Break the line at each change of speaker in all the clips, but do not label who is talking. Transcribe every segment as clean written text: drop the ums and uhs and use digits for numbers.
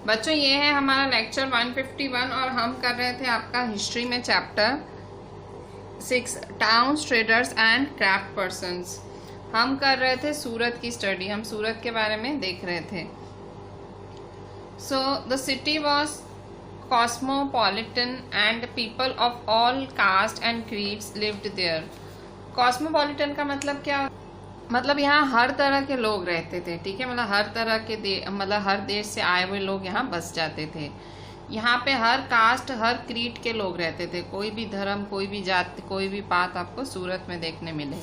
बच्चों ये है हमारा लेक्चर 151 और हम कर रहे थे आपका हिस्ट्री में chapter 6 towns, traders and craft persons. हम कर रहे थे सूरत की स्टडी, हम सूरत के बारे में देख रहे थे। So the city was cosmopolitan and people of all caste and creeds lived there. Cosmopolitan का मतलब क्या? मतलब यहाँ हर तरह के लोग रहते थे, ठीक है। मतलब हर तरह के हर देश से आए हुए लोग यहाँ बस जाते थे। यहाँ पे हर कास्ट, हर क्रीड के लोग रहते थे। कोई भी धर्म, कोई भी जाति, कोई भी बात आपको सूरत में देखने मिले।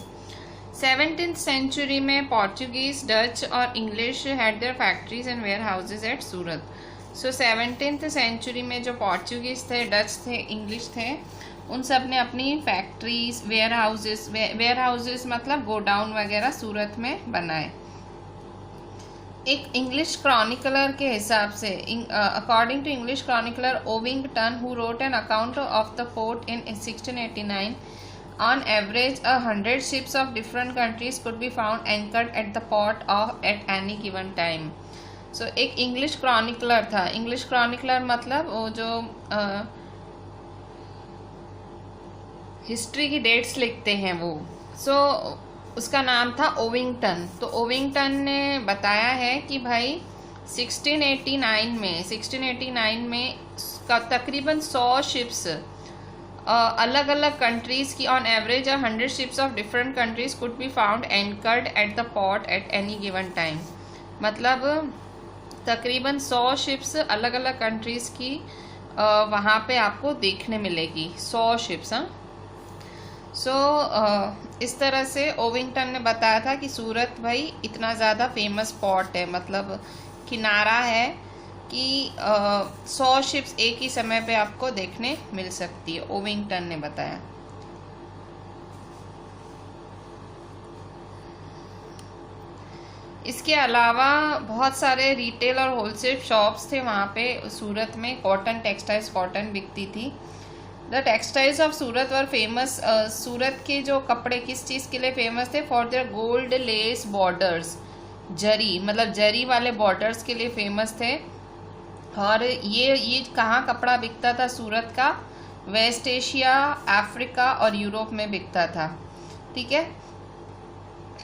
17th सेंचुरी में पोर्चुगीज, डच और English had their factories and warehouses at Surat. So 17th century में जो पोर्चुगीज थे, डच थे, इंग्लिश थे, उन सब ने अपनी फैक्ट्रीज, वेयर हाउसेस मतलब गोडाउन वगैरह सूरत में बनाए। एक इंग्लिश क्रॉनिकलर के हिसाब से, according to English chronicler Ovington who wrote an account of the port in 1689, on average 100 ships of different countries could be found anchored at the port at any given time. So एक English chronicler था। English chronicler मतलब वो जो history की dates लिखते हैं वो। उसका नाम था ओविंगटन। तो ओविंगटन ने बताया है कि भाई 1689 में तकरीबन 100 शिप्स अलग अलग कंट्रीज की, on average 100 ships of different countries could be found anchored at the port at any given time. मतलब तकरीबन 100 शिप्स अलग अलग कंट्रीज की वहाँ पे आपको देखने मिलेगी, 100 शिप्स। इस तरह से ओविंगटन ने बताया था कि सूरत भाई इतना ज़्यादा फेमस पोर्ट है, मतलब किनारा है कि 100 शिप्स एक ही समय पे आपको देखने मिल सकती है, ओविंगटन ने बताया। इसके अलावा बहुत सारे रिटेल और होलसेल शॉप्स थे वहाँ पे सूरत में। कॉटन टेक्सटाइल्स, कॉटन बिकती थी। The textiles of Surat were famous. Surat के जो कपड़े किस चीज़ के लिए फेमस थे? For their gold lace borders, zari, मतलब जरी वाले बॉर्डर्स के लिए फेमस थे। और ये कहाँ कपड़ा बिकता था सूरत का? वेस्ट एशिया, अफ्रीका और यूरोप में बिकता था, ठीक है।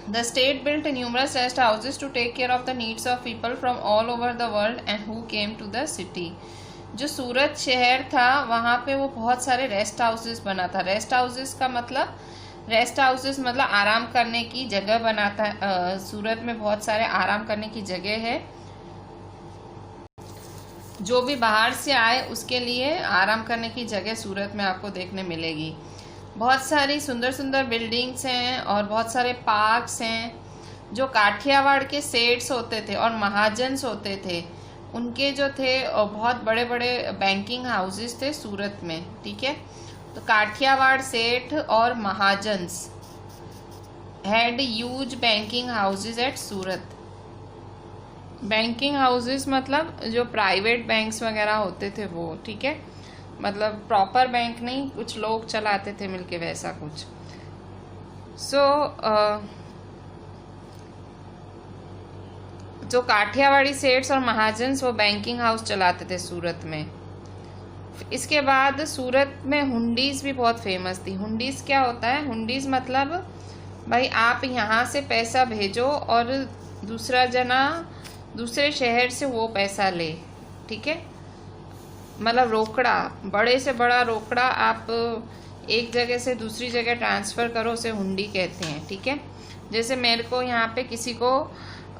The state built numerous rest houses to take care of the needs of people from all over the world and who came to the city. जो सूरत शहर था वहाँ पे वो बहुत सारे रेस्ट हाउसेस बना था। रेस्ट हाउसेस का मतलब, रेस्ट हाउसेस मतलब आराम करने की जगह बनाता है। सूरत में बहुत सारे आराम करने की जगह है। जो भी बाहर से आए उसके लिए आराम करने की जगह सूरत में आपको देखने मिलेगी। बहुत सारी सुंदर सुंदर बिल्डिंग्स हैं और बहुत सारे पार्क्स हैं। जो काठियावाड़ के सेठ्स होते थे और महाजन्स होते थे, उनके जो थे बहुत बड़े बड़े बैंकिंग हाउसेस थे सूरत में, ठीक है। तो काठियावाड़ सेठ और mahajans had huge banking houses at Surat. Banking houses मतलब जो प्राइवेट बैंक्स वगैरह होते थे वो, ठीक है। मतलब प्रॉपर बैंक नहीं, कुछ लोग चलाते थे मिलके, वैसा कुछ। जो काठियावाड़ी सेठ्स और महाजन्स वो बैंकिंग हाउस चलाते थे सूरत में। इसके बाद सूरत में हुंडीज भी बहुत फेमस थी। हुंडीज क्या होता है? हुंडीज मतलब भाई आप यहाँ से पैसा भेजो और दूसरा जना दूसरे शहर से वो पैसा ले, ठीक है। मतलब रोकड़ा, बड़े से बड़ा रोकड़ा आप एक जगह से दूसरी जगह ट्रांसफ़र करो, उसे हुंडी कहते हैं, ठीक है। जैसे मेरे को यहाँ पे किसी को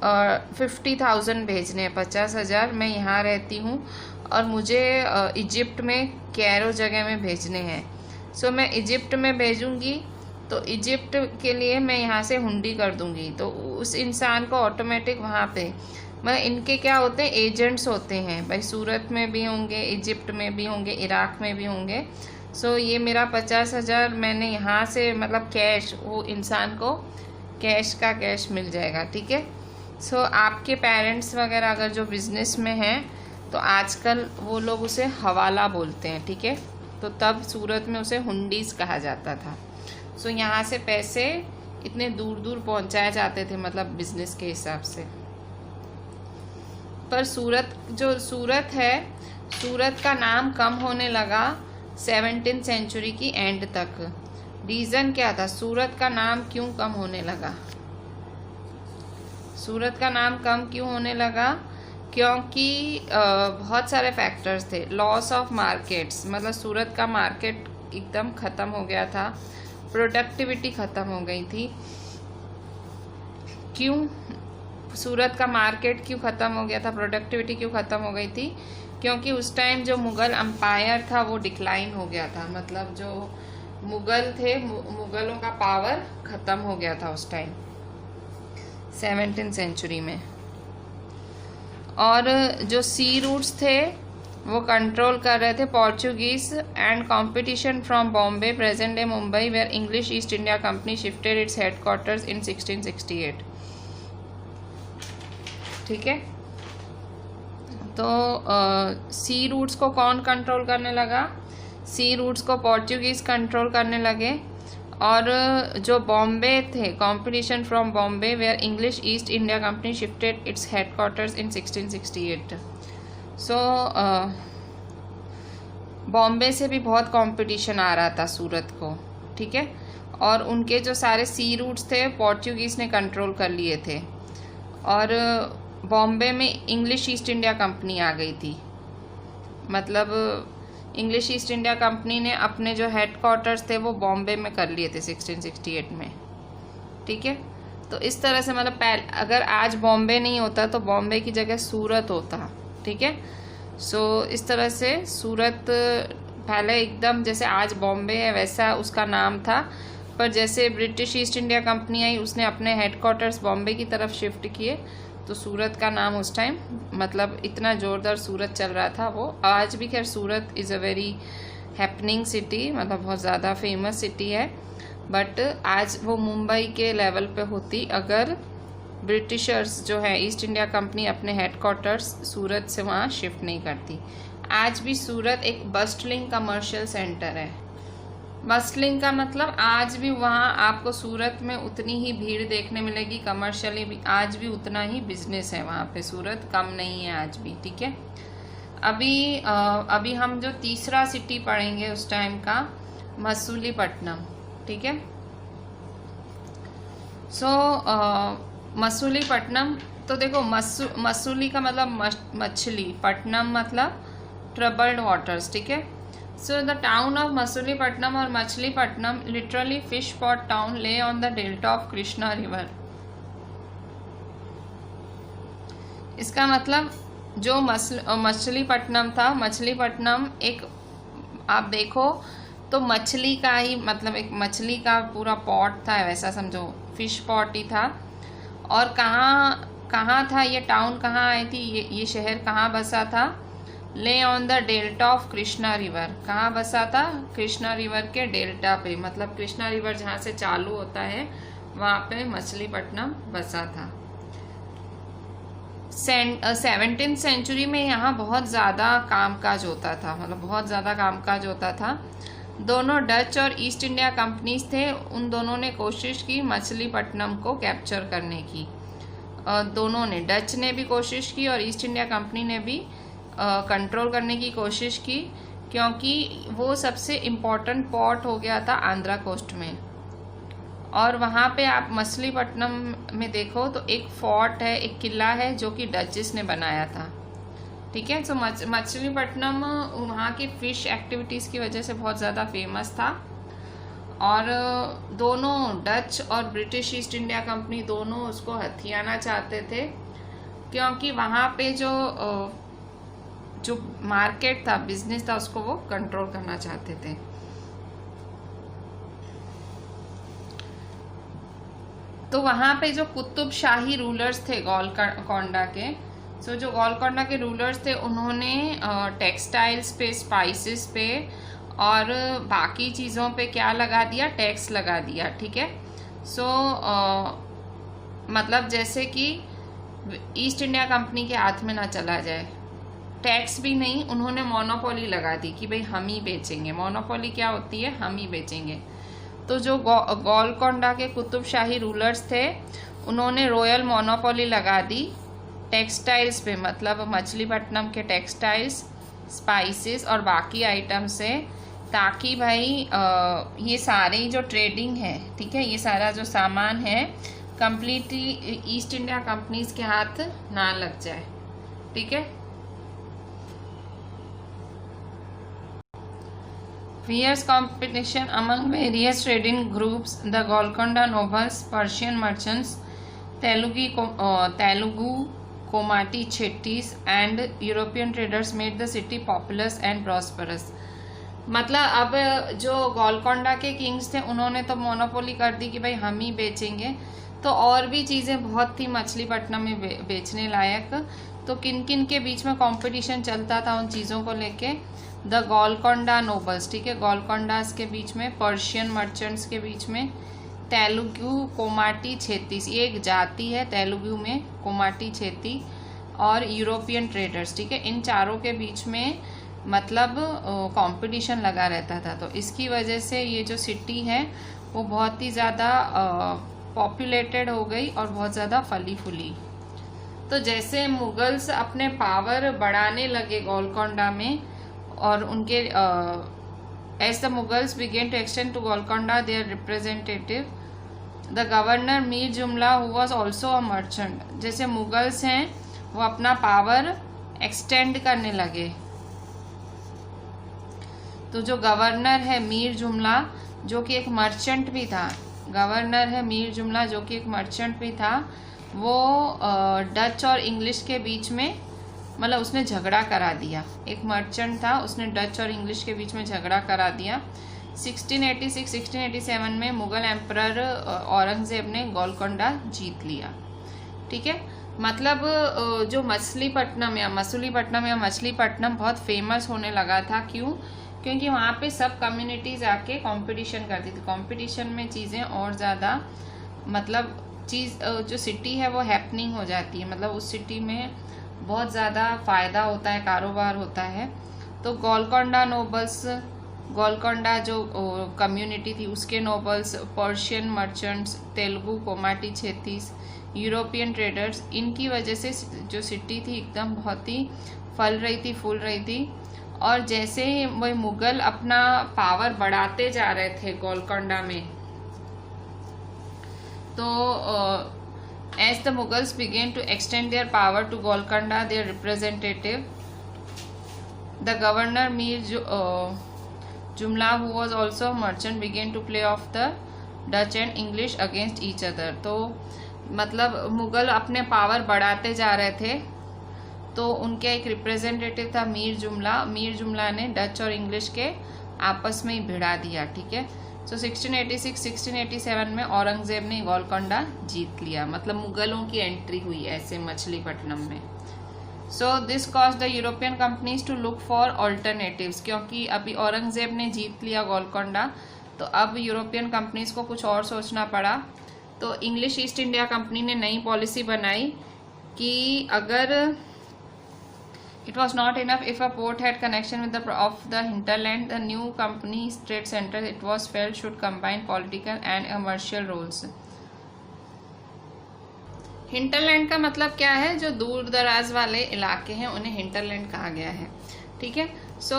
50,000 भेजने हैं, 50,000, मैं यहाँ रहती हूँ और मुझे इजिप्ट में कैरो जगह में भेजने हैं। मैं इजिप्ट में भेजूँगी तो इजिप्ट के लिए मैं यहाँ से हुंडी कर दूँगी, तो उस इंसान को ऑटोमेटिक वहाँ पे, मतलब इनके क्या होते हैं? एजेंट्स होते हैं भाई। सूरत में भी होंगे, इजिप्ट में भी होंगे, इराक में भी होंगे। ये मेरा 50,000 मैंने यहाँ से, मतलब कैश, वो इंसान को कैश का कैश मिल जाएगा, ठीक है। आपके पेरेंट्स वगैरह अगर जो बिज़नेस में हैं तो आजकल वो लोग उसे हवाला बोलते हैं, ठीक है। तो तब सूरत में उसे हुंडीज़ कहा जाता था। यहाँ से पैसे इतने दूर दूर पहुँचाए जाते थे, मतलब बिज़नेस के हिसाब से। पर सूरत है, सूरत का नाम कम होने लगा 17th सेंचुरी की एंड तक। रीज़न क्या था, सूरत का नाम क्यों कम होने लगा? सूरत का नाम कम क्यों होने लगा? क्योंकि बहुत सारे फैक्टर्स थे। लॉस ऑफ मार्केट्स, मतलब सूरत का मार्केट एकदम ख़त्म हो गया था, प्रोडक्टिविटी ख़त्म हो गई थी। क्यों सूरत का मार्केट क्यों ख़त्म हो गया था, प्रोडक्टिविटी क्यों ख़त्म हो गई थी? क्योंकि उस टाइम जो मुग़ल अम्पायर था वो डिक्लाइन हो गया था, मतलब जो मुग़ल थे, मुग़लों का पावर ख़त्म हो गया था उस टाइम 17th सेंचुरी में। और जो सी रूट्स थे वो कंट्रोल कर रहे थे Portuguese, and competition from Bombay present day Mumbai where English East India Company shifted its headquarters in 1668। ठीक है, तो सी रूट्स को कौन कंट्रोल करने लगा? सी रूट्स को पोर्चुगीज कंट्रोल करने लगे। और जो बॉम्बे थे, competition from Bombay where English East India Company shifted its headquarters in 1668। So Bombay से भी बहुत कंपटीशन आ रहा था सूरत को, ठीक है, और उनके जो सारे सी रूट्स थे पोर्चुगीज़ ने कंट्रोल कर लिए थे। और बॉम्बे में इंग्लिश ईस्ट इंडिया कंपनी आ गई थी, मतलब इंग्लिश ईस्ट इंडिया कंपनी ने अपने जो हेडक्वार्टर्स थे वो बॉम्बे में कर लिए थे 1668 में। ठीक है, तो इस तरह से मतलब अगर आज बॉम्बे नहीं होता तो बॉम्बे की जगह सूरत होता। ठीक है, सो इस तरह से सूरत पहले एकदम जैसे आज बॉम्बे है वैसा उसका नाम था, पर जैसे ब्रिटिश ईस्ट इंडिया कंपनी आई उसने अपने हेडक्वार्टर्स बॉम्बे की तरफ शिफ्ट किए, तो सूरत का नाम उस टाइम मतलब इतना ज़ोरदार सूरत चल रहा था वो। आज भी खैर Surat is a very happening city, मतलब बहुत ज़्यादा फेमस सिटी है, बट आज वो मुंबई के लेवल पे होती अगर ब्रिटिशर्स जो है ईस्ट इंडिया कंपनी अपने हेडक्वार्टर्स सूरत से वहाँ शिफ्ट नहीं करती। आज भी सूरत एक बस्टलिंग कमर्शियल सेंटर है। बस्टलिंग का मतलब आज भी वहाँ आपको सूरत में उतनी ही भीड़ देखने मिलेगी, कमर्शियली भी आज भी उतना ही बिजनेस है वहाँ पे, सूरत कम नहीं है आज भी। ठीक है, अभी हम जो तीसरा सिटी पढ़ेंगे उस टाइम का मसूलीपट्टनम। ठीक है, सो मसूलीपट्टनम, तो देखो मसूली का मतलब मछली, पट्टनम मतलब ट्रबल्ड वाटर्स। ठीक है, so the town of Masulipattnam or Machilipatnam, literally fish pot town, lay on the delta of Krishna river। इसका मतलब जो मछलीपट्टनम था, मछलीपट्टनम एक आप देखो तो मछली का ही मतलब एक मछली का पूरा पॉट था, वैसा समझो फिश पॉट ही था। और कहाँ था ये टाउन, कहाँ आई थी ये शहर कहाँ बसा था? ले on the delta of Krishna river. कहाँ बसा था? कृष्णा रिवर के डेल्टा पे, मतलब कृष्णा रिवर जहाँ से चालू होता है वहाँ पे मछलीपट्टनम बसा था। 17th सेंचुरी में यहाँ बहुत ज़्यादा कामकाज होता था, मतलब बहुत ज़्यादा कामकाज होता था। दोनों डच और ईस्ट इंडिया कंपनीज थे, उन दोनों ने कोशिश की मछलीपट्टनम को कैप्चर करने की। दोनों ने, डच ने भी कोशिश की और ईस्ट इंडिया कंपनी ने भी कंट्रोल करने की कोशिश की, क्योंकि वो सबसे इम्पोर्टेंट पोर्ट हो गया था आंध्रा कोस्ट में। और वहाँ पे आप मछलीपट्टनम में देखो तो एक फोर्ट है, एक किला है जो कि डचेस ने बनाया था। ठीक है, सो मछलीपट्टनम वहाँ की फ़िश एक्टिविटीज़ की वजह से बहुत ज़्यादा फेमस था। और दोनों डच और ब्रिटिश ईस्ट इंडिया कंपनी दोनों उसको हथियाना चाहते थे, क्योंकि वहाँ पे जो मार्केट था, बिजनेस था, उसको वो कंट्रोल करना चाहते थे। तो वहाँ पे जो कुतुब शाही रूलर्स थे गोलकोंडा के, सो जो गोलकोंडा के रूलर्स थे उन्होंने टेक्सटाइल्स पे, स्पाइसेस पे और बाकी चीज़ों पे क्या लगा दिया? टैक्स लगा दिया। ठीक है, सो मतलब जैसे कि ईस्ट इंडिया कंपनी के हाथ में ना चला जाए। टैक्स भी नहीं, उन्होंने मोनोपोली लगा दी कि भाई हम ही बेचेंगे। मोनोपोली क्या होती है? हम ही बेचेंगे। तो जो गोलकोंडा के कुतुब शाही रूलर्स थे उन्होंने रॉयल मोनोपोली लगा दी टेक्सटाइल्स पे, मतलब मछलीपट्टनम के टेक्सटाइल्स, स्पाइसेस और बाकी आइटम से, ताकि भाई ये सारी जो ट्रेडिंग है, ठीक है, ये सारा जो सामान है कंप्लीटली ईस्ट इंडिया कंपनीज के हाथ ना लग जाए, ठीक है। Fierce competition among various trading groups, the Golconda nobles, Persian merchants, Telugu, Komati Chettis and European traders made the city populous and prosperous. मतलब अब जो गोलकोंडा के किंग्स थे उन्होंने तो मोनोपोली कर दी कि भाई हम ही बेचेंगे, तो और भी चीज़ें बहुत थी मछलीपट्टनम में बेचने लायक। तो किन किन के बीच में कंपटीशन चलता था उन चीज़ों को लेके? द गोलकोंडा नोबल्स, ठीक है, गोलकोंडास के बीच में, पर्शियन मर्चेंट्स के बीच में, तेलुगु कोमाटी छेतीस, ये एक जाति है तेलुगु में, कोमाटी छेती, और यूरोपियन ट्रेडर्स, ठीक है, इन चारों के बीच में मतलब कंपटीशन लगा रहता था। तो इसकी वजह से ये जो सिटी है वो बहुत ही ज़्यादा पॉपुलेटेड हो गई और बहुत ज़्यादा फली फूली। तो जैसे मुगल्स अपने पावर बढ़ाने लगे गोलकोंडा में, और उनके as the Mughals began to extend to Golconda their representative the governor Mir Jumla who was also a merchant, जैसे मुगल्स हैं वो अपना पावर एक्सटेंड करने लगे, तो जो गवर्नर है मीर जुमला जो कि एक मर्चेंट भी था, गवर्नर है मीर जुमला जो कि एक मर्चेंट भी था, वो डच और इंग्लिश के बीच में मतलब उसने झगड़ा करा दिया। एक मर्चेंट था, उसने डच और इंग्लिश के बीच में झगड़ा करा दिया। 1686-1687 में मुगल एम्परर औरंगजेब ने गोलकोंडा जीत लिया, ठीक है। मतलब जो मछलीपट्टनम या मछलीपट्टनम बहुत फेमस होने लगा था। क्यों? क्योंकि वहाँ पे सब कम्युनिटीज़ आके कंपटीशन करती थी। कंपटीशन में चीज़ें और ज़्यादा मतलब जो सिटी है वो हैपनिंग हो जाती है, मतलब उस सिटी में बहुत ज़्यादा फ़ायदा होता है, कारोबार होता है। तो गोलकोंडा नोबल्स, गोलकोंडा जो कम्युनिटी थी उसके nobles, Persian merchants, Telugu Komati chettis, European traders, इनकी वजह से जो सिटी थी एकदम बहुत ही फल रही थी, फूल रही थी। और जैसे ही वही मुगल अपना पावर बढ़ाते जा रहे थे गोलकोंडा में, तो as the Mughals began to extend their power to Golconda, their representative, the governor Mir Jumla, who was also a merchant, began to play off the Dutch and English against each other. तो मतलब मुगल अपने power बढ़ाते जा रहे थे, तो उनके एक रिप्रेजेंटेटिव था मीर जुमला। मीर जुमला ने डच और इंग्लिश के आपस में ही भिड़ा दिया, ठीक है। सो 1686-1687 में औरंगजेब ने गोलकोंडा जीत लिया, मतलब मुगलों की एंट्री हुई ऐसे मछलीपट्टनम में। So this cause the European companies to look for alternatives, क्योंकि अभी औरंगजेब ने जीत लिया गोलकोंडा, तो अब यूरोपियन कंपनीज को कुछ और सोचना पड़ा। तो इंग्लिश ईस्ट इंडिया कंपनी ने नई पॉलिसी बनाई कि अगर it was not enough if a port had connection with the hinterland, the new company's trade center it was felt should combine political and commercial roles. Hinterland का मतलब क्या है? जो दूर दराज वाले इलाके हैं उन्हें हिंटरलैंड कहा गया है, ठीक है। सो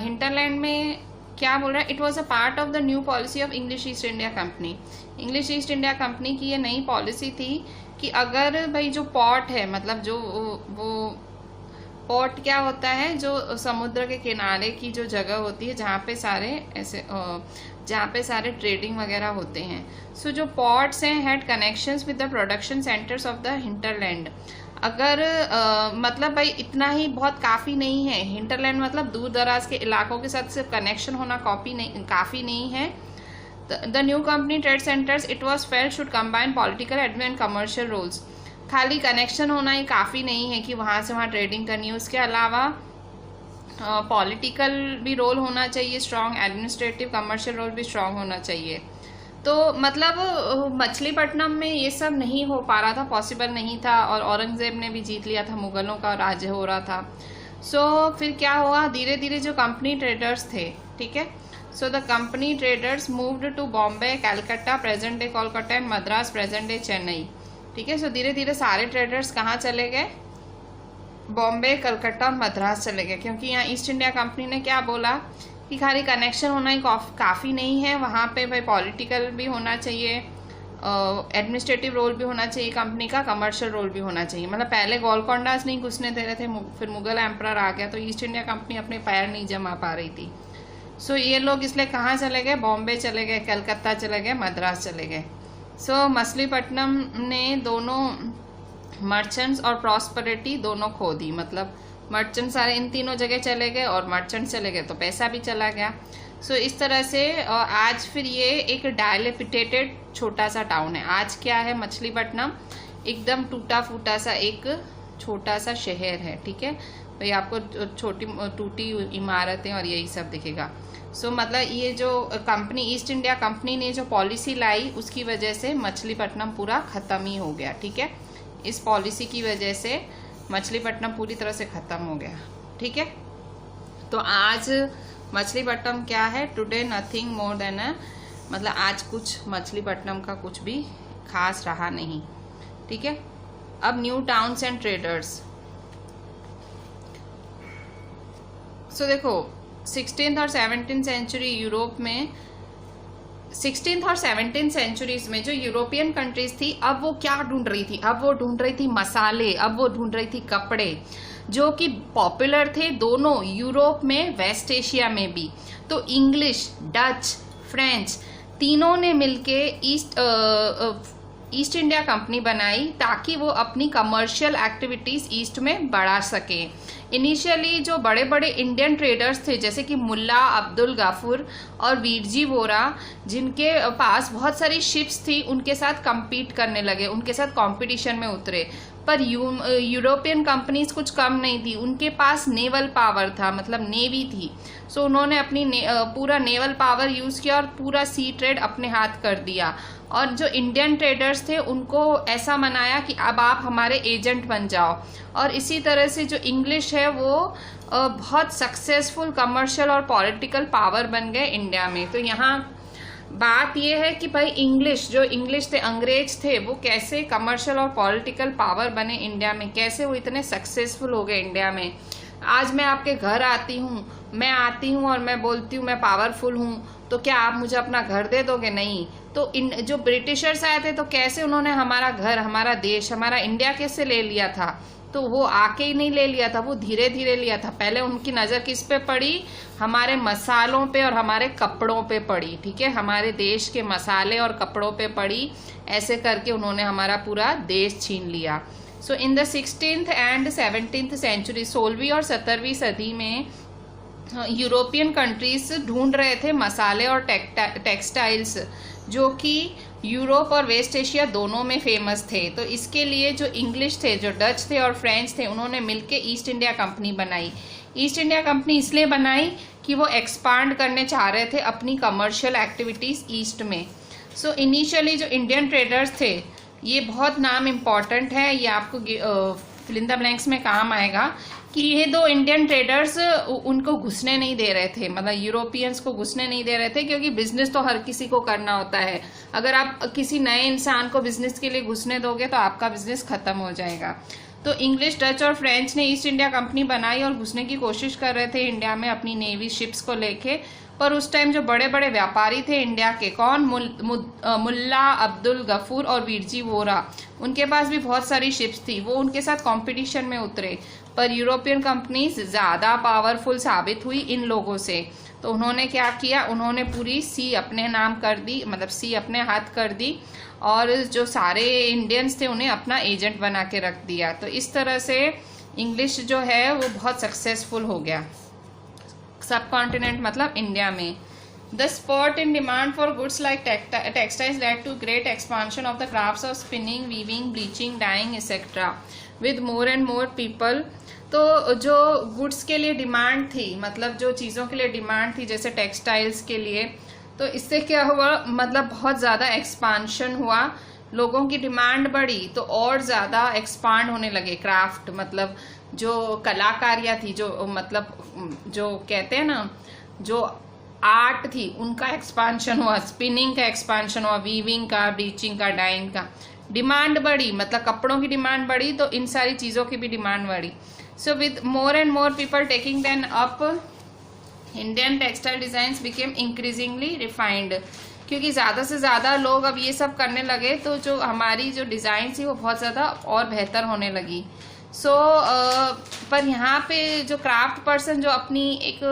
हिंटरलैंड में क्या बोल रहा है? It was a part of the new policy of English East India company. English East India company की ये नई पॉलिसी थी कि अगर भाई जो पोर्ट है, मतलब जो वो पोर्ट क्या होता है? जो समुद्र के किनारे की जो जगह होती है जहाँ पे सारे ऐसे जहाँ पे सारे ट्रेडिंग वगैरह होते हैं। सो जो पोर्ट्स हैं had connections with the production centres of the hinterland. अगर मतलब भाई इतना ही बहुत काफ़ी नहीं है। हिंटरलैंड मतलब दूर दराज के इलाकों के साथ सिर्फ कनेक्शन होना काफ़ी नहीं है। The new company trade centres it was felt should combine political and commercial roles. खाली कनेक्शन होना ही काफ़ी नहीं है कि वहाँ से वहाँ ट्रेडिंग करनी है, उसके अलावा पॉलिटिकल भी रोल होना चाहिए स्ट्रॉन्ग, एडमिनिस्ट्रेटिव कमर्शियल रोल भी स्ट्रॉन्ग होना चाहिए। तो मतलब मछलीपट्टनम में ये सब नहीं हो पा रहा था, पॉसिबल नहीं था, और औरंगजेब ने भी जीत लिया था, मुगलों का राज्य हो रहा था। सो फिर क्या हुआ? धीरे धीरे जो कंपनी ट्रेडर्स थे, ठीक है, so the company traders moved to Bombay, Calcutta present day Kolkata and Madras present day Chennai. ठीक है। सो धीरे धीरे सारे ट्रेडर्स कहाँ चले गए, बॉम्बे, कलकत्ता और मद्रास चले गए, क्योंकि यहाँ ईस्ट इंडिया कंपनी ने क्या बोला कि खाली कनेक्शन होना ही काफ़ी नहीं है, वहाँ पे भाई पॉलिटिकल भी होना चाहिए, एडमिनिस्ट्रेटिव रोल भी होना चाहिए कंपनी का, कमर्शियल रोल भी होना चाहिए। मतलब पहले गोलकोंडास नहीं घुसने दे रहे थे, फिर मुगल एम्परर आ गया तो ईस्ट इंडिया कंपनी अपने पैर नहीं जमा पा रही थी। सो ये लोग इसलिए कहाँ चले गए, बॉम्बे चले गए, कलकत्ता चले गए, मद्रास चले गए। सो मछलीपट्टनम ने दोनों मर्चेंट्स और प्रॉस्पेरिटी दोनों खो दी। मतलब मर्चेंट सारे इन तीनों जगह चले गए और मर्चेंट चले गए तो पैसा भी चला गया। सो इस तरह से आज फिर ये एक डायलेपिटेटेड छोटा सा टाउन है। आज क्या है मछलीपट्टनम, एकदम टूटा फूटा सा एक छोटा सा शहर है। ठीक है भाई, आपको छोटी टूटी इमारतें और यही सब दिखेगा। सो मतलब ये जो कंपनी ईस्ट इंडिया कंपनी ने जो पॉलिसी लाई उसकी वजह से मछलीपट्टनम पूरा ख़त्म ही हो गया। ठीक है, इस पॉलिसी की वजह से मछलीपट्टनम पूरी तरह से ख़त्म हो गया। ठीक है, तो आज मछलीपट्टनम क्या है, टुडे नथिंग मोर देन मतलब आज कुछ मछलीपट्टनम का कुछ भी खास रहा नहीं। ठीक है, अब न्यू टाउन्स एंड ट्रेडर्स। सो देखो 16th और 17th सेंचुरी यूरोप में, 16th और 17th सेंचुरीज में जो यूरोपियन कंट्रीज थी, अब वो क्या ढूंढ रही थी, अब वो ढूंढ रही थी मसाले, अब वो ढूंढ रही थी कपड़े जो कि पॉपुलर थे दोनों यूरोप में, वेस्ट एशिया में भी। तो इंग्लिश, डच, फ्रेंच तीनों ने मिलके ईस्ट इंडिया कंपनी बनाई ताकि वो अपनी कमर्शियल एक्टिविटीज ईस्ट में बढ़ा सके। इनिशियली जो बड़े बड़े इंडियन ट्रेडर्स थे जैसे कि मुल्ला अब्दुल गफूर और वीरजी वोरा, जिनके पास बहुत सारी शिप्स थी, उनके साथ compete करने लगे, उनके साथ कंपटीशन में उतरे। पर यूरोपियन कंपनीज कुछ कम नहीं थी, उनके पास नेवल पावर था, मतलब नेवी थी। सो उन्होंने अपनी पूरा नेवल पावर यूज किया और पूरा सी ट्रेड अपने हाथ कर दिया। और जो इंडियन ट्रेडर्स थे उनको ऐसा मनाया कि अब आप हमारे एजेंट बन जाओ। और इसी तरह से जो इंग्लिश है वो बहुत सक्सेसफुल कमर्शियल और पॉलिटिकल पावर बन गए इंडिया में। तो यहाँ बात यह है कि भाई इंग्लिश थे, अंग्रेज थे, वो कैसे कमर्शियल और पॉलिटिकल पावर बने इंडिया में, कैसे वो इतने सक्सेसफुल हो गए इंडिया में। आज मैं आपके घर आती हूँ और मैं बोलती हूँ मैं पावरफुल हूँ, तो क्या आप मुझे अपना घर दे दोगे? नहीं। तो जो ब्रिटिशर्स आए थे तो कैसे उन्होंने हमारा घर, हमारा देश, हमारा इंडिया कैसे ले लिया था? तो वो आके ही नहीं ले लिया था, वो धीरे धीरे लिया था। पहले उनकी नज़र किस पे पड़ी? हमारे मसालों पे और हमारे कपड़ों पे पड़ी। ठीक है, हमारे देश के मसाले और कपड़ों पे पड़ी। ऐसे करके उन्होंने हमारा पूरा देश छीन लिया। So in the 16th and 17th century, 16वीं और 17वीं सदी में यूरोपियन कंट्रीज ढूंढ रहे थे मसाले और टेक्सटाइल्स जो कि यूरोप और वेस्ट एशिया दोनों में फेमस थे। तो इसके लिए जो इंग्लिश थे, जो डच थे और फ्रेंच थे, उन्होंने मिलके ईस्ट इंडिया कंपनी बनाई। ईस्ट इंडिया कंपनी इसलिए बनाई कि वो एक्सपांड करने चाह रहे थे अपनी कमर्शियल एक्टिविटीज़ ईस्ट में। सो इनिशियली जो इंडियन ट्रेडर्स थे, ये बहुत नाम इम्पॉर्टेंट है, ये आपको फिल इन द ब्लैंक्स में काम आएगा कि ये दो इंडियन ट्रेडर्स उनको घुसने नहीं दे रहे थे, मतलब यूरोपियंस को घुसने नहीं दे रहे थे, क्योंकि बिजनेस तो हर किसी को करना होता है। अगर आप किसी नए इंसान को बिजनेस के लिए घुसने दोगे तो आपका बिजनेस खत्म हो जाएगा। तो इंग्लिश, डच और फ्रेंच ने ईस्ट इंडिया कंपनी बनाई और घुसने की कोशिश कर रहे थे इंडिया में अपनी नेवी शिप्स को लेके। पर उस टाइम जो बड़े बड़े व्यापारी थे इंडिया के, कौन? मुल्ला अब्दुल गफूर और वीरजी वोरा, उनके पास भी बहुत सारी शिप्स थी, वो उनके साथ कंपटीशन में उतरे। पर यूरोपियन कंपनीज ज़्यादा पावरफुल साबित हुई इन लोगों से। तो उन्होंने क्या किया, उन्होंने पूरी सी अपने नाम कर दी, मतलब सी अपने हाथ कर दी, और जो सारे इंडियंस थे उन्हें अपना एजेंट बना के रख दिया। तो इस तरह से इंग्लिश जो है वो बहुत सक्सेसफुल हो गया सब कॉन्टिनेंट, मतलब इंडिया में। The spurt in demand for goods like textiles led to great expansion of the crafts of spinning, weaving, bleaching, dyeing, etc. With more and more people. तो जो गुड्स के लिए डिमांड थी, मतलब जो चीज़ों के लिए डिमांड थी जैसे टेक्सटाइल्स के लिए, तो इससे क्या हुआ, मतलब बहुत ज़्यादा एक्सपांशन हुआ, लोगों की डिमांड बढ़ी तो और ज़्यादा एक्सपांड होने लगे क्राफ्ट, मतलब जो कलाकारियाँ थी, जो मतलब जो कहते हैं ना, जो आर्ट थी, उनका एक्सपांशन हुआ, स्पिनिंग का एक्सपांशन हुआ, वीविंग का, ब्लीचिंग का, डाइंग का। डिमांड बढ़ी, मतलब कपड़ों की डिमांड बढ़ी तो इन सारी चीज़ों की भी डिमांड बढ़ी. So with more and more people taking then up, Indian textile designs became increasingly refined. क्योंकि ज़्यादा से ज़्यादा लोग अब ये सब करने लगे तो जो हमारी जो डिज़ाइन थी वो बहुत ज़्यादा और बेहतर होने लगी. पर यहाँ पे जो क्राफ्ट पर्सन जो अपनी एक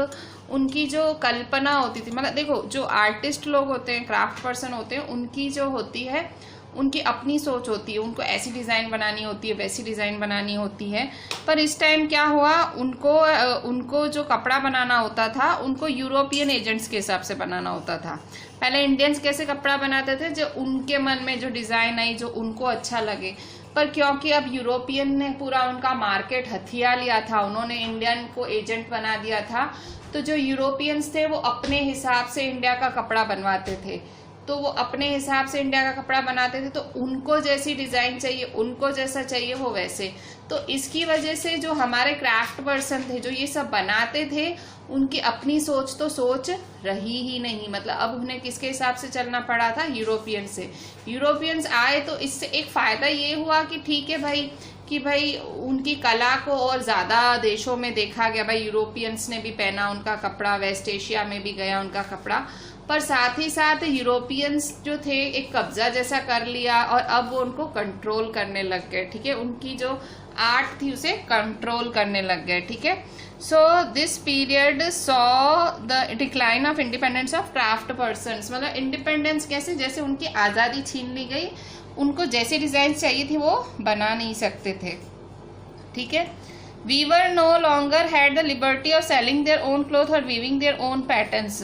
उनकी जो कल्पना होती थी, मतलब देखो जो आर्टिस्ट लोग होते हैं, क्राफ्ट पर्सन होते हैं, उनकी जो होती है उनकी अपनी सोच होती है, उनको ऐसी डिज़ाइन बनानी होती है, वैसी डिज़ाइन बनानी होती है. पर इस टाइम क्या हुआ, उनको जो कपड़ा बनाना होता था उनको यूरोपियन एजेंट्स के हिसाब से बनाना होता था. पहले इंडियंस कैसे कपड़ा बनाते थे, जो उनके मन में जो डिज़ाइन आई, जो उनको अच्छा लगे. पर क्योंकि अब यूरोपियन ने पूरा उनका मार्केट हथिया लिया था, उन्होंने इंडियन को एजेंट बना दिया था, तो जो यूरोपियंस थे वो अपने हिसाब से इंडिया का कपड़ा बनवाते थे. तो वो अपने हिसाब से इंडिया का कपड़ा बनाते थे, तो उनको जैसी डिज़ाइन चाहिए, उनको जैसा चाहिए वो वैसे. तो इसकी वजह से जो हमारे क्राफ्ट पर्सन थे जो ये सब बनाते थे, उनकी अपनी सोच तो सोच रही ही नहीं. मतलब अब उन्हें किसके हिसाब से चलना पड़ा था, यूरोपियन से. यूरोपियंस आए तो इससे एक फ़ायदा ये हुआ कि ठीक है भाई, कि भाई उनकी कला को और ज़्यादा देशों में देखा गया. भाई यूरोपियंस ने भी पहना उनका कपड़ा, वेस्ट एशिया में भी गया उनका कपड़ा. पर साथ ही साथ यूरोपियंस जो थे एक कब्जा जैसा कर लिया और अब वो उनको कंट्रोल करने लग गए. ठीक है, उनकी जो आर्ट थी उसे कंट्रोल करने लग गए. ठीक है. So this period saw the decline of independence of craft persons. मतलब इंडिपेंडेंस कैसे, जैसे उनकी आज़ादी छीन ली गई, उनको जैसे डिज़ाइन चाहिए थी वो बना नहीं सकते थे. ठीक है. Weaver no longer had the liberty of selling their own cloth और वीविंग देयर ओन पैटर्न्स.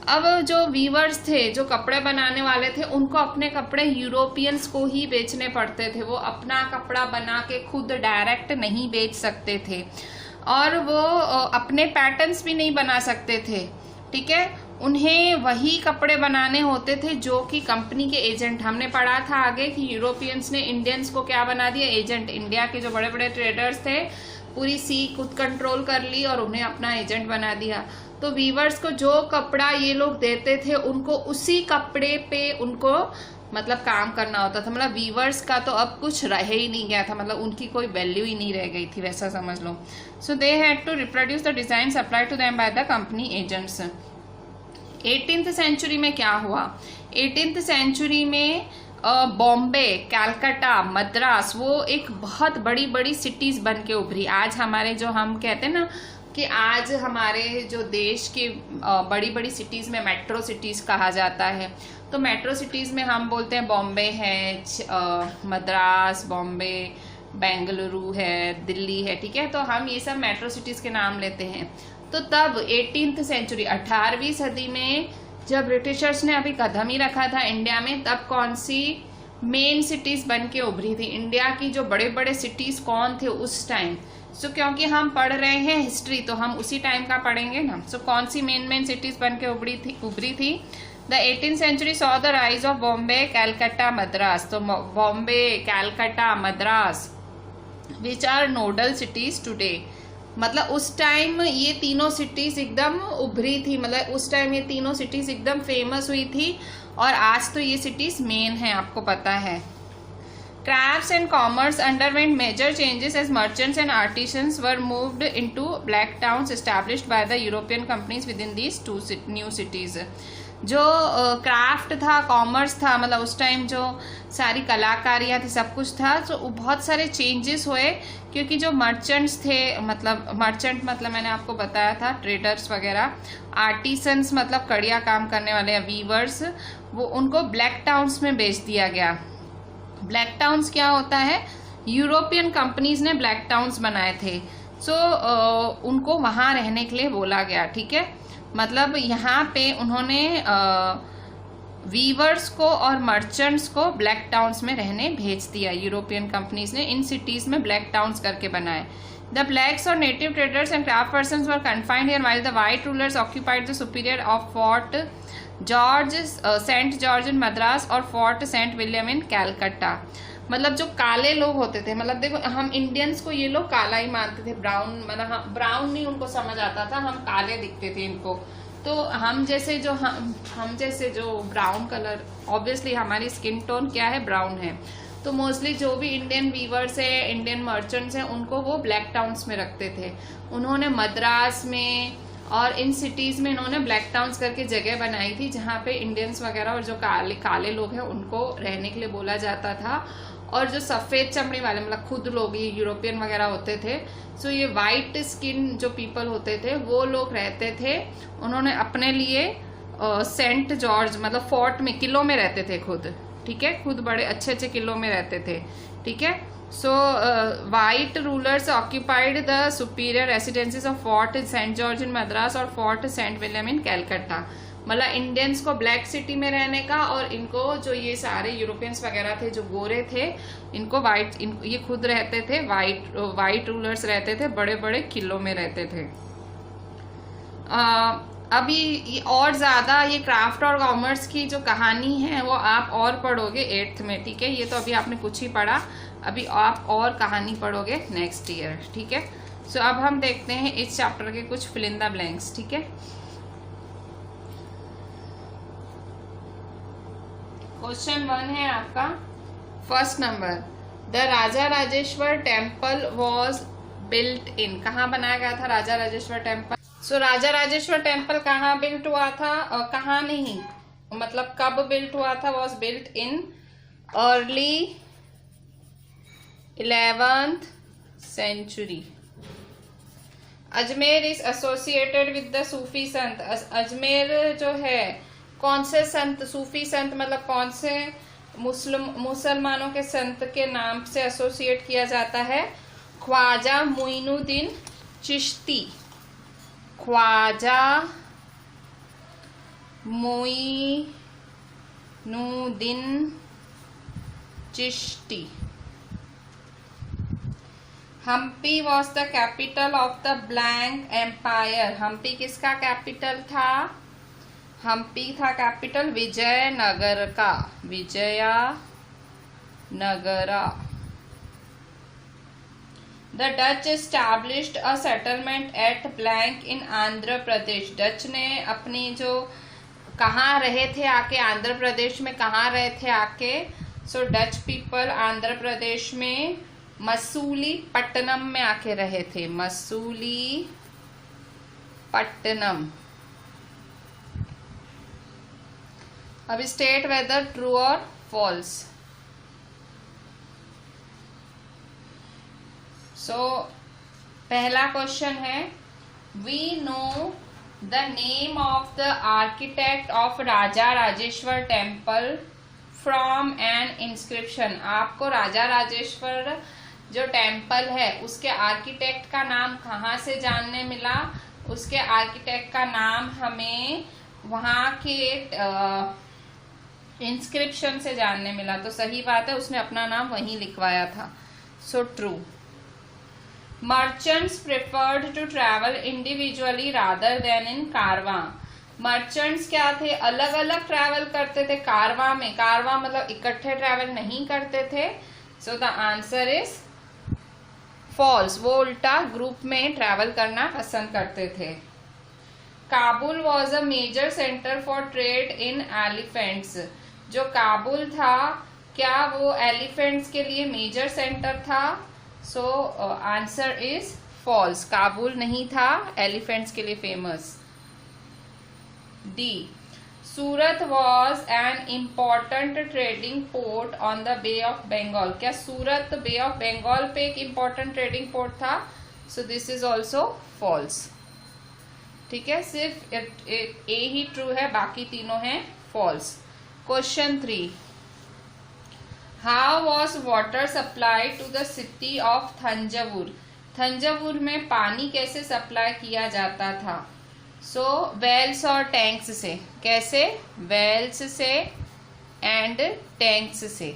अब जो वीवर्स थे, जो कपड़े बनाने वाले थे, उनको अपने कपड़े यूरोपियंस को ही बेचने पड़ते थे. वो अपना कपड़ा बना के खुद डायरेक्ट नहीं बेच सकते थे और वो अपने पैटर्न्स भी नहीं बना सकते थे. ठीक है. उन्हें वही कपड़े बनाने होते थे जो कि कंपनी के एजेंट. हमने पढ़ा था आगे कि यूरोपियंस ने इंडियंस को क्या बना दिया, एजेंट. इंडिया के जो बड़े बड़े ट्रेडर्स थे पूरी सी खुद कंट्रोल कर ली और उन्हें अपना एजेंट बना दिया. तो वीवर्स को जो कपड़ा ये लोग देते थे उनको उसी कपड़े पे उनको मतलब काम करना होता था. मतलब वीवर्स का तो अब कुछ रह ही नहीं गया था, मतलब उनकी कोई वैल्यू ही नहीं रह गई थी, वैसा समझ लो. So they had to reproduce the design supply to them by the company agents. 18th century में क्या हुआ, 18th सेंचुरी में बॉम्बे, कलकत्ता, मद्रास, वो एक बहुत बड़ी बड़ी सिटीज बन के उभरी. आज हमारे जो हम कहते हैं ना कि आज हमारे जो देश की बड़ी बड़ी सिटीज में मेट्रो सिटीज कहा जाता है. तो मेट्रो सिटीज में हम बोलते हैं बॉम्बे है, मद्रास, बॉम्बे, बेंगलुरु है, दिल्ली है. ठीक है. तो हम ये सब मेट्रो सिटीज के नाम लेते हैं. तो तब 18th सेंचुरी, 18वीं सदी में जब ब्रिटिशर्स ने अभी कदम ही रखा था इंडिया में, तब कौन सी मेन सिटीज बन के उभरी थी. इंडिया की जो बड़े बड़े सिटीज कौन थे उस टाइम. सो क्योंकि हम पढ़ रहे हैं हिस्ट्री तो हम उसी टाइम का पढ़ेंगे ना. सो कौन सी मेन सिटीज बन के उभरी थी. The 18th century saw the rise of Bombay, Calcutta, Madras. तो Bombay, Calcutta, Madras which are nodal cities today. मतलब उस टाइम ये तीनों सिटीज एकदम उभरी थी, मतलब उस टाइम ये तीनों सिटीज एकदम फेमस हुई थी और आज तो ये सिटीज मेन है, आपको पता है. Crafts and commerce underwent major changes as merchants and artisans were moved into black towns established by the European companies within these two new cities. जो क्राफ्ट था, कॉमर्स था, मतलब उस टाइम जो सारी कलाकारियाँ थी, सब कुछ था, तो बहुत सारे चेंजेस हुए क्योंकि जो मर्चेंट्स थे, मतलब मर्चेंट मतलब मैंने आपको बताया था ट्रेडर्स वगैरह, आर्टिसंस मतलब कड़िया काम करने वाले, वीवर्स, वो उनको ब्लैक टाउन्स में बेच दिया गया. ब्लैक टाउन्स क्या होता है, यूरोपियन कंपनीज ने ब्लैक टाउन्स बनाए थे. सो उनको वहाँ रहने के लिए बोला गया. ठीक है. मतलब यहाँ पे उन्होंने वीवर्स को और मर्चेंट्स को ब्लैक टाउन्स में रहने भेज दिया. यूरोपियन कंपनीज ने इन सिटीज में ब्लैक टाउन्स करके बनाए. द ब्लैक्स और native traders and craft persons were confined here while the white rulers occupied the superior of Fort George, Saint George in Madras और Fort Saint William in Calcutta. मतलब जो काले लोग होते थे, मतलब देखो हम इंडियंस को ये लोग काला ही मानते थे, ब्राउन, मतलब हम ब्राउन नहीं उनको समझ आता था, हम काले दिखते थे इनको. तो हम जैसे जो ब्राउन कलर, ऑब्वियसली हमारी स्किन टोन क्या है, ब्राउन है. तो मोस्टली जो भी इंडियन वीवर्स है, इंडियन मर्चेंट्स हैं, उनको वो ब्लैक टाउन्स में रखते थे। उन्होंने मद्रास में और इन सिटीज़ में इन्होंने ब्लैक टाउन्स करके जगह बनाई थी जहाँ पे इंडियंस वगैरह और जो काले काले लोग हैं उनको रहने के लिए बोला जाता था। और जो सफ़ेद चमड़ी वाले मतलब खुद लोग, ये यूरोपियन वगैरह होते थे, सो ये वाइट स्किन जो पीपल होते थे वो लोग रहते थे। उन्होंने अपने लिए सेंट जॉर्ज मतलब फोर्ट में, किलों में रहते थे खुद, ठीक है, खुद बड़े अच्छे अच्छे किलों में रहते थे, ठीक है। So white rulers occupied the superior residencies of Fort Saint George in Madras और Fort Saint William in Calcutta. मतलब इंडियंस को ब्लैक सिटी में रहने का, और इनको जो ये सारे यूरोपियंस वगैरह थे जो गोरे थे, इनको वाइट, ये खुद रहते थे, वाइट रूलर्स रहते थे, बड़े बड़े किलों में रहते थे। अभी और ज़्यादा ये क्राफ्ट और कॉमर्स की जो कहानी है वो आप और पढ़ोगे 8th में, ठीक है। ये तो अभी आपने कुछ ही पढ़ा, अभी आप और कहानी पढ़ोगे नेक्स्ट ईयर, ठीक है। सो अब हम देखते हैं इस चैप्टर के कुछ फिल इन द ब्लैंक्स, ठीक है। क्वेश्चन 1 है आपका, first number, the Raja Rajeshwar temple was built in. कहाँ बनाया गया था राजा राजेश्वर टेम्पल? सो राजा राजेश्वर टेम्पल कहाँ बिल्ट हुआ था, कहाँ नहीं, मतलब कब बिल्ट हुआ था? Was built in early 11th century। Ajmer is associated with the Sufi संत। अजमेर जो है कौन से संत, सूफी संत मतलब कौन से मुसलमानों के संत के नाम से एसोसिएट किया जाता है? Khwaja Moinuddin Chishti. Khwaja Moinuddin Chishti. Hampi was the capital of the blank empire. Hampi किसका कैपिटल था? हम्पी था कैपिटल विजयनगर का, Vijayanagara. The Dutch established a settlement at blank in Andhra Pradesh. Dutch ने अपनी जो कहाँ रहे थे आके, आंध्र प्रदेश में कहाँ रहे थे आके? सो डच पीपल आंध्र प्रदेश में मसूली पट्टनम में आके रहे थे, मसूली पट्टनम। अब स्टेट वेदर ट्रू और फॉल्स। सो पहला क्वेश्चन है, we know the name of the architect of Raja Rajeshwar temple from an inscription. आपको राजा राजेश्वर जो टेम्पल है उसके आर्किटेक्ट का नाम कहाँ से जानने मिला? उसके आर्किटेक्ट का नाम हमें वहाँ के इंस्क्रिप्शन से जानने मिला। तो सही बात है, उसने अपना नाम वहीं लिखवाया था। So true. Merchants preferred to travel individually rather than in caravan. Merchants क्या थे? अलग अलग ट्रैवल करते थे कारवां में। कारवां मतलब इकट्ठे ट्रैवल नहीं करते थे। So the answer is false. वो उल्टा ग्रुप में ट्रैवल करना पसंद करते थे। Kabul was a major centre for trade in elephants. जो काबुल था क्या वो एलिफेंट्स के लिए मेजर सेंटर था? So answer is false. Kabul नहीं था एलिफेंट्स के लिए famous. D, Surat was an important trading port on the bay of Bengal. क्या सूरत बे ऑफ बंगाल पे एक इम्पॉर्टेंट ट्रेडिंग पोर्ट था? So this is also false. ठीक है, सिर्फ ए ही ट्रू है, बाकी तीनों हैं false. Question 3, how was water supply to the city of Thanjavur. Thanjavur में पानी कैसे सप्लाई किया जाता था? सो वेल्स और टैंक्स से। कैसे? वेल्स से एंड टैंक्स से।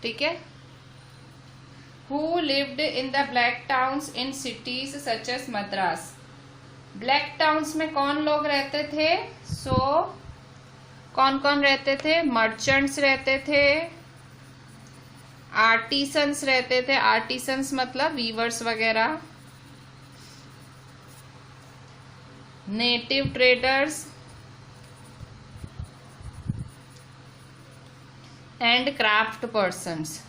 ठीक है। Who lived in the black towns in cities such as Madras. Black towns में कौन लोग रहते थे? सो कौन कौन रहते थे? मर्चेंट्स रहते थे, आर्टिसंस रहते थे। आर्टिसंस मतलब वीवर्स वगैरह, native traders and craft persons.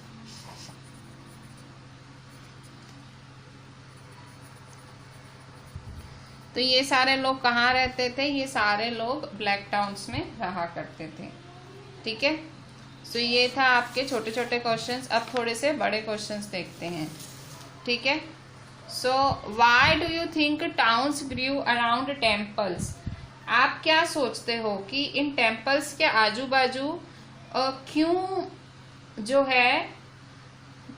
तो ये सारे लोग कहाँ रहते थे? ये सारे लोग ब्लैक टाउन्स में रहा करते थे। ठीक है, सो ये था आपके छोटे छोटे क्वेश्चंस। अब थोड़े से बड़े क्वेश्चंस देखते हैं। ठीक है, so why do you think towns grew around temples? आप क्या सोचते हो कि इन टेम्पल्स के आजू बाजू क्यों जो है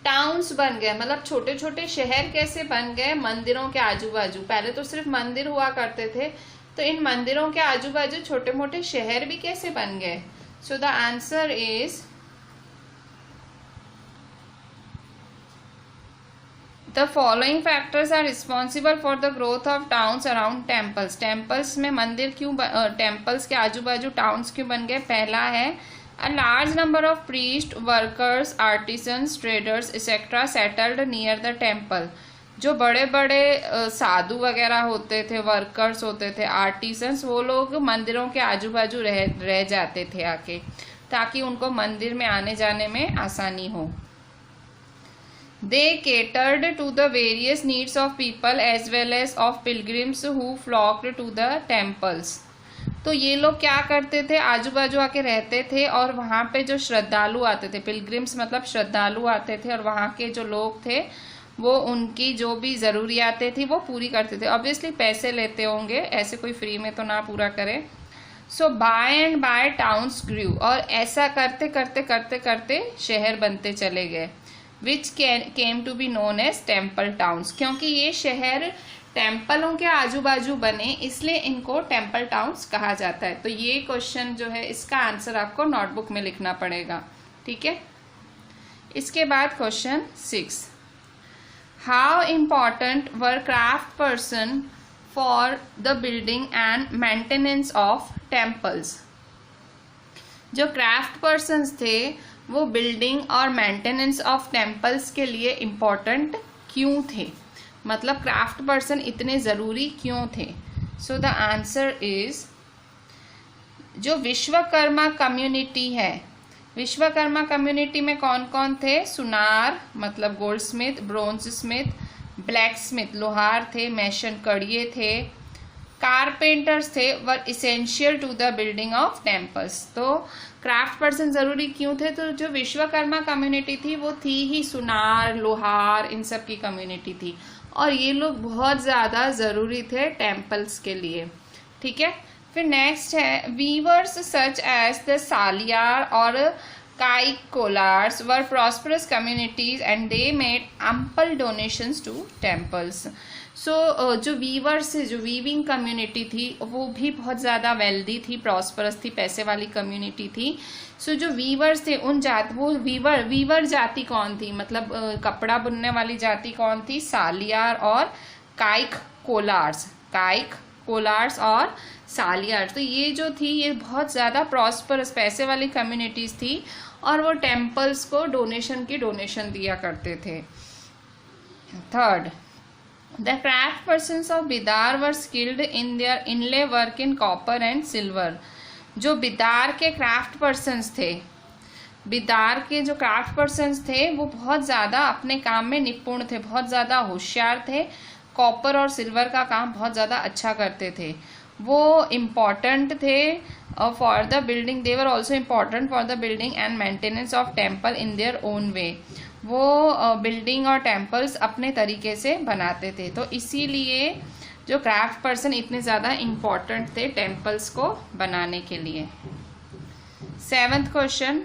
टाउन्स बन गए, मतलब छोटे छोटे शहर कैसे बन गए मंदिरों के आजू बाजू? पहले तो सिर्फ मंदिर हुआ करते थे, तो इन मंदिरों के आजू बाजू छोटे मोटे शहर भी कैसे बन गए? So the answer is the following factors are responsible for the growth of towns around temples. Temples में मंदिर क्यों, टेम्पल्स के आजू बाजू टाउन्स क्यों बन गए? पहला है A large number of priests, workers, artisans, traders, etc. settled near the temple. जो बड़े बड़े साधु वगैरह होते थे, वर्कर्स होते थे, आर्टिसंस, वो लोग मंदिरों के आजू बाजू रह जाते थे आके, ताकि उनको मंदिर में आने जाने में आसानी हो। They catered to the various needs of people as well as of pilgrims who flocked to the temples. तो ये लोग क्या करते थे? आजू बाजू आके रहते थे और वहाँ पे जो श्रद्धालु आते थे, पिलग्रिम्स मतलब श्रद्धालु आते थे, और वहाँ के जो लोग थे वो उनकी जो भी ज़रूरियातें थी वो पूरी करते थे। ऑब्वियसली पैसे लेते होंगे, ऐसे कोई फ्री में तो ना पूरा करे। सो बाय एंड बाय टाउन्स ग्रू, और ऐसा करते करते करते करते शहर बनते चले गए। Which came to be known as temple towns, क्योंकि ये शहर टेम्पलों के आजू बाजू बने इसलिए इनको टेम्पल टाउन्स कहा जाता है। तो ये क्वेश्चन जो है इसका आंसर आपको नोटबुक में लिखना पड़ेगा। ठीक है, इसके बाद question 6, how important were craft person for the building and maintenance of temples? जो क्राफ्ट पर्सन्स थे वो बिल्डिंग और मेंटेनेंस ऑफ टेम्पल्स के लिए इम्पॉर्टेंट क्यों थे, मतलब क्राफ्ट पर्सन इतने ज़रूरी क्यों थे? सो द आंसर इज, जो विश्वकर्मा कम्युनिटी है, विश्वकर्मा कम्युनिटी में कौन कौन थे? सुनार मतलब goldsmith, bronze smith, blacksmith लोहार थे, मैशन कड़िए थे, कारपेंटर्स थे, were essential to the building of temples. तो क्राफ्ट पर्सन ज़रूरी क्यों थे? तो जो विश्वकर्मा कम्युनिटी थी वो थी ही सुनार, लोहार, इन सब की कम्युनिटी थी, और ये लोग बहुत ज़्यादा ज़रूरी थे टेम्पल्स के लिए। ठीक है, फिर नेक्स्ट है weavers such as the Saliyar और Kaikolars were prosperous communities and they made ample donations to temples. So जो वीवर्स, जो वीविंग कम्युनिटी थी वो भी बहुत ज़्यादा वेल्दी थी, प्रॉस्परस थी, पैसे वाली कम्युनिटी थी। सो जो वीवर्स थे उन वो वीवर जाति कौन थी, मतलब कपड़ा बुनने वाली जाति कौन थी? सालियार और काइक कोलार्स और सालियार। तो ये जो थी ये बहुत ज़्यादा प्रॉस्परस पैसे वाली कम्युनिटीज़ थी, और वो टेम्पल्स को डोनेशन दिया करते थे। Third, the craft persons of Bidar were skilled in their inlay work in copper and silver. जो बिदार के क्राफ्ट पर्सन्स थे, बिदार के जो क्राफ्ट पर्सन्स थे वो बहुत ज़्यादा अपने काम में निपुण थे, बहुत ज़्यादा होशियार थे, कॉपर और सिल्वर का काम बहुत ज़्यादा अच्छा करते थे, वो इम्पॉर्टेंट थे for the building, they were also important for the building and maintenance of temple in their own way. वो बिल्डिंग और टेम्पल्स अपने तरीके से बनाते थे, तो इसीलिए जो क्राफ्ट पर्सन इतने ज़्यादा इम्पॉर्टेंट थे टेम्पल्स को बनाने के लिए। 7th question,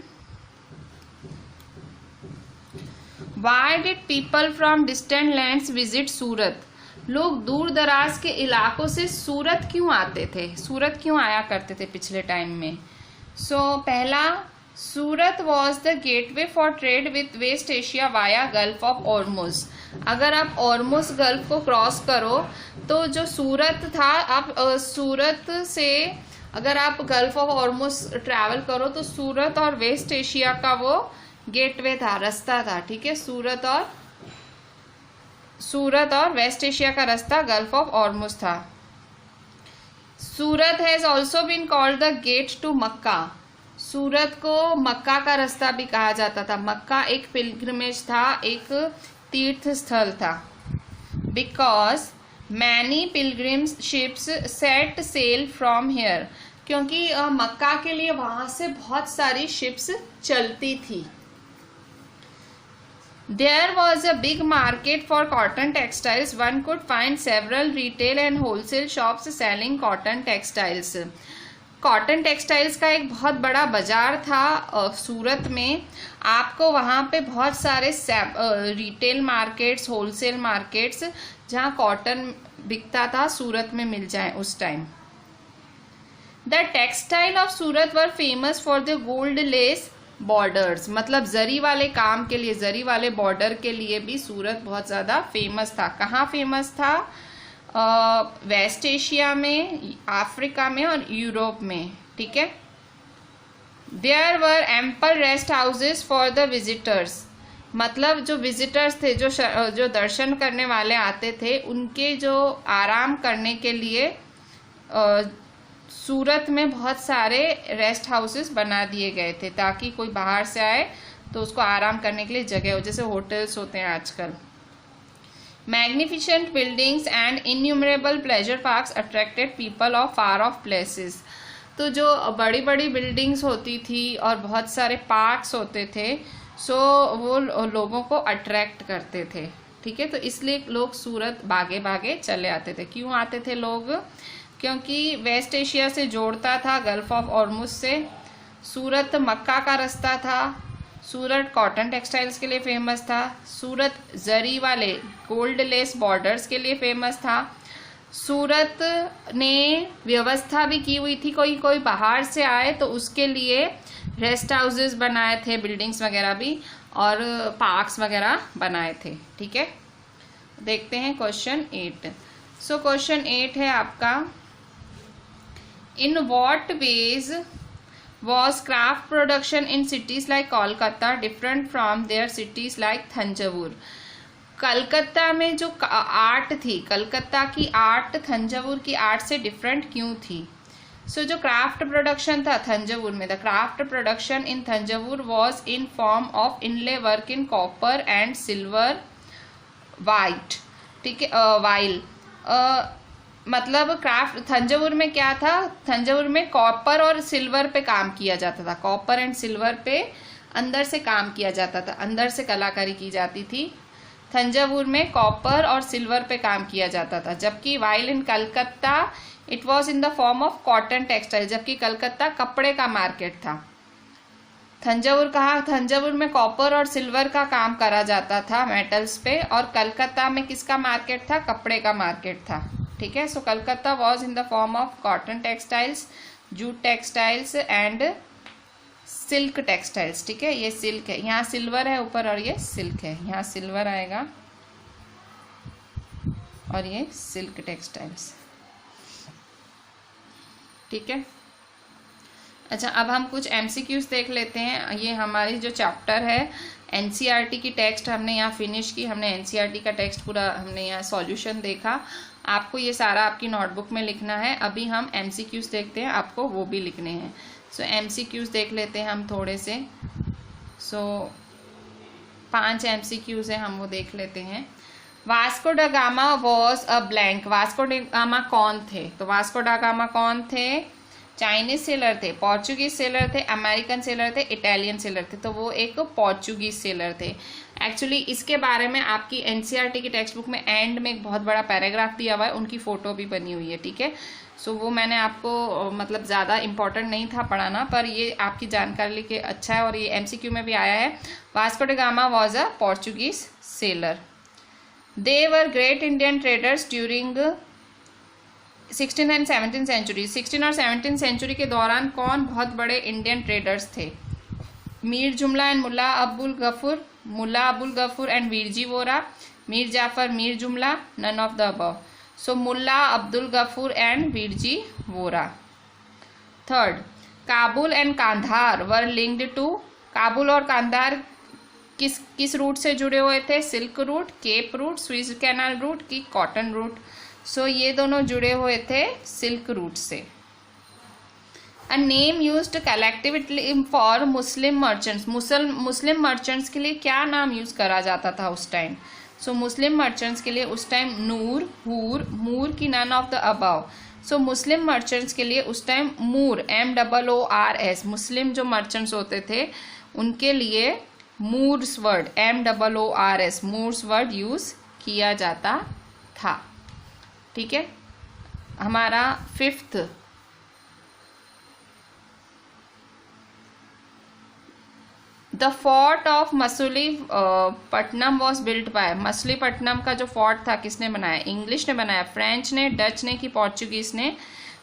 why did people from distant lands visit Surat? लोग दूर दराज के इलाकों से सूरत क्यों आते थे, सूरत क्यों आया करते थे पिछले टाइम में? पहला, Surat was the gateway for trade with West Asia via Gulf of Hormuz. अगर आप ऑर्मुज गल्फ को क्रॉस करो तो जो सूरत था, आप सूरत से अगर आप गल्फ ऑफ ऑर्मुज ट्रैवल करो तो सूरत और वेस्ट एशिया का वो गेटवे था, रास्ता था। ठीक है, सूरत और वेस्ट एशिया का रास्ता गल्फ ऑफ ऑर्मुज था। Surat has also been called the gate to Mecca. Surat को मक्का का रास्ता भी कहा जाता था। मक्का एक पिलग्रिमेज था, एक तीर्थ स्थल था। Because many pilgrims ships set sail from here, क्योंकि मक्का के लिए वहां से बहुत सारी शिप्स चलती थी। There was a big market for cotton textiles. One could find several retail and wholesale shops selling cotton textiles. Cotton textiles का एक बहुत बड़ा बाजार था सूरत में। आपको वहाँ पे बहुत सारे रिटेल मार्केट्स, होलसेल मार्केट्स जहाँ कॉटन बिकता था सूरत में मिल जाए उस time. The textile of Surat were famous for the gold lace borders, मतलब जरी वाले काम के लिए, जरी वाले बॉर्डर के लिए भी सूरत बहुत ज़्यादा फेमस था। कहाँ फेमस था? वेस्ट एशिया में, अफ्रीका में और यूरोप में। ठीक है। There were ample rest houses for the visitors, मतलब जो विजिटर्स थे, जो दर्शन करने वाले आते थे, उनके जो आराम करने के लिए सूरत में बहुत सारे रेस्ट हाउसेस बना दिए गए थे, ताकि कोई बाहर से आए तो उसको आराम करने के लिए जगह हो, जैसे होटल्स होते हैं आजकल। Magnificent buildings and innumerable pleasure parks attracted people of far off places, तो जो बड़ी बड़ी बिल्डिंग्स होती थी और बहुत सारे पार्क्स होते थे, सो वो लोगों को अट्रैक्ट करते थे। ठीक है, तो इसलिए लोग सूरत भागे भागे चले आते थे। क्यों आते थे लोग? क्योंकि वेस्ट एशिया से जोड़ता था गल्फ ऑफ हॉर्मुज से। सूरत मक्का का रास्ता था। सूरत कॉटन टेक्सटाइल्स के लिए फेमस था। सूरत जरी वाले गोल्ड लेस बॉर्डर्स के लिए फेमस था। सूरत ने व्यवस्था भी की हुई थी, कोई बाहर से आए तो उसके लिए रेस्ट हाउसेस बनाए थे, बिल्डिंग्स वगैरह भी, और पार्क्स वगैरह बनाए थे। ठीक है, देखते हैं क्वेश्चन 8। सो क्वेश्चन 8 है आपका, in what veg was craft production in cities like Kolkata different from their cities like Thanjavur? Calcutta में जो आर्ट थी, कलकत्ता की आर्ट थंजावुर की आर्ट से डिफरेंट क्यों थी? सो जो क्राफ्ट प्रोडक्शन था थंजावुर में, the craft production in Thanjavur was in form of inlay work in copper and silver white. ठीक है, वाइल मतलब क्राफ्ट थंजावुर में क्या था? थंजावुर में कॉपर और सिल्वर पे काम किया जाता था। कॉपर एंड सिल्वर पे अंदर से काम किया जाता था, अंदर से कलाकारी की जाती थी। थंजावुर में कॉपर और सिल्वर पे काम किया जाता था, जबकि while in Calcutta it was in the form of cotton textile, जबकि कलकत्ता कपड़े का मार्केट था। थंजावुर कहा, थंजावुर में कॉपर और सिल्वर का काम करा जाता था मेटल्स पे, और कलकत्ता में किसका मार्केट था? कपड़े का मार्केट था। ठीक है, so Calcutta was in the form of cotton textiles, jute textiles and silk textiles. ठीक है, ये सिल्क है, यहाँ सिल्वर है ऊपर और ये सिल्क है, यहाँ सिल्वर आएगा और ये सिल्क टेक्सटाइल्स। ठीक है, अच्छा अब हम कुछ MCQs देख लेते हैं। ये हमारी जो चैप्टर है NCERT की टेक्स्ट हमने यहाँ फिनिश की, हमने NCERT का टेक्स्ट पूरा हमने यहाँ सॉल्यूशन देखा। आपको ये सारा आपकी नोटबुक में लिखना है। अभी हम MCQs देखते हैं, आपको वो भी लिखने हैं। सो MCQs देख लेते हैं हम थोड़े से। सो 5 MCQs है, हम वो देख लेते हैं। Vasco da Gama was a blank. Vasco da gamma कौन थे? तो वास्को डा गामा कौन थे? चाइनीज सेलर थे, पोर्चुगीज सेलर थे, अमेरिकन सेलर थे, इटालियन सेलर थे। तो वो एक पोर्चुगीज सेलर थे। एक्चुअली इसके बारे में आपकी NCERT की टेक्स्ट बुक में एंड में एक बहुत बड़ा पैराग्राफ दिया हुआ है, उनकी फ़ोटो भी बनी हुई है। ठीक है, सो वो मैंने आपको मतलब ज़्यादा इम्पोर्टेंट नहीं था पढ़ाना, पर ये आपकी जानकारी के अच्छा है और ये MCQ में भी आया है। Vasco da Gama was a Portuguese sailor. They were great Indian traders during 16th and 17th century. 16 और 17th सेंचुरी के दौरान कौन बहुत बड़े इंडियन ट्रेडर्स थे? Mir Jumla and Mulla Abul Gafur, Mulla Abul Gafur and Virji Vora, Mir Jafar, Mir Jumla, none of the above. So Mulla Abdul Gafur and Virji Vora. Third, Kabul and Kandahar were linked to. Kabul और कांधार किस route से जुड़े हुए थे? Silk route, Cape route, Suez canal route की कॉटन रूट। सो ये दोनों जुड़े हुए थे सिल्क रूट से। A name used collectively for Muslim merchants, Muslim merchants के लिए क्या नाम यूज़ करा जाता था उस टाइम? सो मुस्लिम मर्चेंट्स के लिए उस टाइम नूर, हूर, मूर की नन ऑफ द अबव। सो मुस्लिम मर्चेंट्स के लिए उस टाइम मूर, MOORS, मुस्लिम जो मर्चेंट्स होते थे उनके लिए Moors word, MOORS, Moors word use किया जाता था। ठीक है, हमारा 5th, the fort of Masulipatnam was built by, Masulipatnam का जो फोर्ट था किसने बनाया? इंग्लिश ने बनाया, फ्रेंच ने, डच ने कि पोर्चुगीज ने?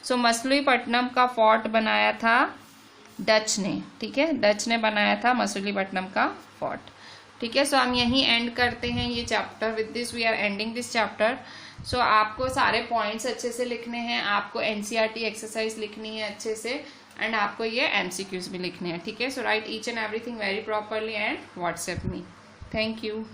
सो मसूलीपट्टनम का फोर्ट बनाया था डच ने। ठीक है, डच ने बनाया था मसूलीपट्टनम का फोर्ट। ठीक है, सो हम यहीं एंड करते हैं ये chapter. With this we are ending this chapter. So आपको सारे पॉइंट्स अच्छे से लिखने हैं, आपको NCERT एक्सरसाइज लिखनी है अच्छे से, एंड आपको ये MCQs भी लिखने हैं। ठीक है, so write each and everything very properly and WhatsApp me. Thank you.